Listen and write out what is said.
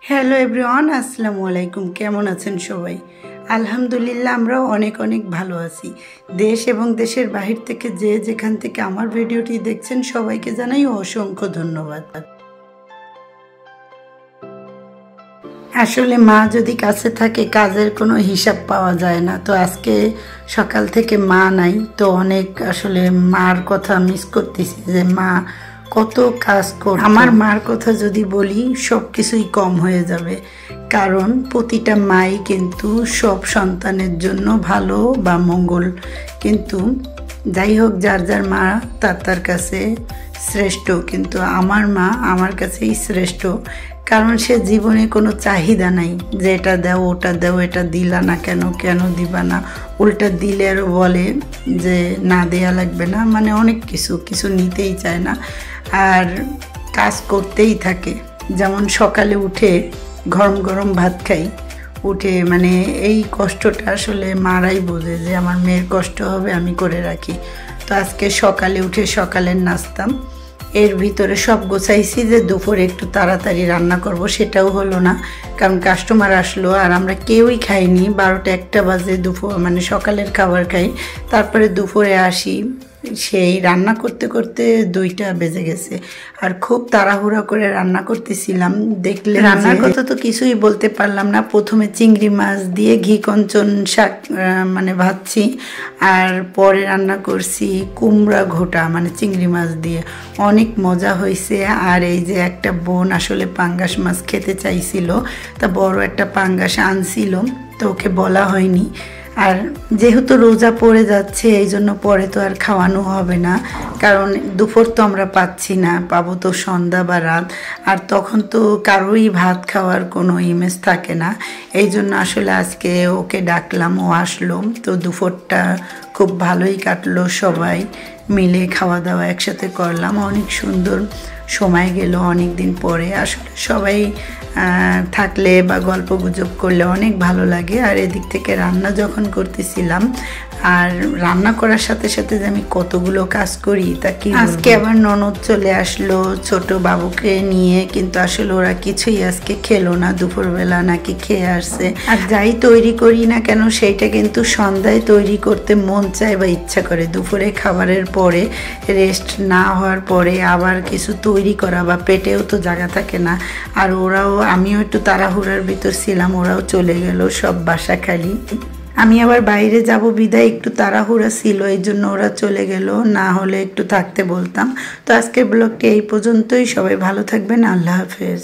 Hello everyone, আসসালামু আলাইকুম। কেমন আছেন সবাই? আলহামদুলিল্লাহ, আমরা অনেক অনেক ভালো আছি। দেশ এবং দেশের বাহির থেকে যে যেখান থেকে আমার ভিডিওটি দেখছেন সবাইকে জানাই অসংখ্য ধন্যবাদ। আসলে মা যদি কাছে থাকে কাজের কোনো হিসাব পাওয়া যায় না। তো আজকে সকাল থেকে মা নাই, তো অনেক আসলে মার কথা মিস করতেছি যে মা কত কাজ কর। আমার মার কথা যদি বলি সব কিছুই কম হয়ে যাবে, কারণ প্রতিটা মাই কিন্তু সব সন্তানের জন্য ভালো বা মঙ্গল। কিন্তু যাই হোক, যার যার মা তার কাছে শ্রেষ্ঠ, কিন্তু আমার মা আমার কাছেই শ্রেষ্ঠ। কারণ সে জীবনে কোনো চাহিদা নাই যে এটা দাও ওটা দাও, এটা দিলা না কেন, কেন দিবা না, উল্টা দিলে আরও বলে যে না দেয়া লাগবে না, মানে অনেক কিছু নিতেই চায় না আর কাজ করতেই থাকে। যেমন সকালে উঠে গরম গরম ভাত খাই, উঠে মানে এই কষ্টটা আসলে মারাই বোঝে যে আমার মেয়ের কষ্ট হবে, আমি করে রাখি। তো আজকে সকালে উঠে সকালের নাস্তা এর ভিতরে সব গোছাইছি যে দুপুরে একটু তাড়াতাড়ি রান্না করব, সেটাও হলো না কারণ কাস্টমার আসলো আর আমরা কেউই খাইনি। 12টা-1টা বাজে দুপুর মানে সকালের খাবার খাই, তারপরে দুপুরে আসি, সেই রান্না করতে করতে 2টা বেজে গেছে। আর খুব তাড়াহুড়া করে রান্না করতেছিলাম, দেখলে রান্নার কথা তো কিছুই বলতে পারলাম না। প্রথমে চিংড়ি মাছ দিয়ে ঘি কঞ্চন শাক মানে ভাজছি, আর পরে রান্না করছি কুমড়া ঘোটা মানে চিংড়ি মাছ দিয়ে, অনেক মজা হয়েছে। আর এই যে একটা বোন আসলে পাঙ্গাস মাছ খেতে চাইছিল, তা বড় একটা পাঙ্গাস আনছিল, তো ওকে বলা হয়নি। আর যেহেতু রোজা পড়ে যাচ্ছে এই জন্য পরে তো আর খাওয়ানো হবে না, কারণ দুপুর তো আমরা পাচ্ছি না, পাবো তো সন্ধ্যা বা রাত, আর তখন তো কারোই ভাত খাওয়ার কোনো ইমেজ থাকে না। এই জন্য আসলে আজকে ওকে ডাকলাম, ও আসলো। তো দুপুরটা খুব ভালোই কাটলো, সবাই মিলে খাওয়া দাওয়া একসাথে করলাম, অনেক সুন্দর সময় গেল অনেক দিন পরে। আসলে সবাই থাকলে বা গল্প গুজব করলে অনেক ভালো লাগে। আর এদিক থেকে রান্না যখন করতেছিলাম, আর রান্না করার সাথে সাথে যে আমি কতগুলো কাজ করি তা কি, আজকে আবার ননদ চলে আসলো ছোট বাবুকে নিয়ে, কিন্তু আসলে ওরা কিছুই আজকে খেলো না, দুপুরবেলা নাকি খেয়ে আসছে। আর যাই তৈরি করি না কেন সেইটা কিন্তু সন্ধ্যায় তৈরি করতে মন চায় বা ইচ্ছা করে। দুপুরে খাবারের পরে রেস্ট না হওয়ার পরে আবার কিছু তৈরি করা বা পেটেও তো জায়গা থাকে না। আর ওরাও, আমিও একটু তাড়াহুড়ার ভিতর ছিলাম, ওরাও চলে গেল, সব বাসা খালি। আমি আবার বাইরে যাব বিদায় একটু তাড়াহুড়া ছিল, এই জন্য ওরা চলে গেল, না হলে একটু থাকতে বলতাম। তো আজকের ব্লগটি এই পর্যন্তই। সবাই ভালো থাকবেন, আল্লাহ হাফেজ।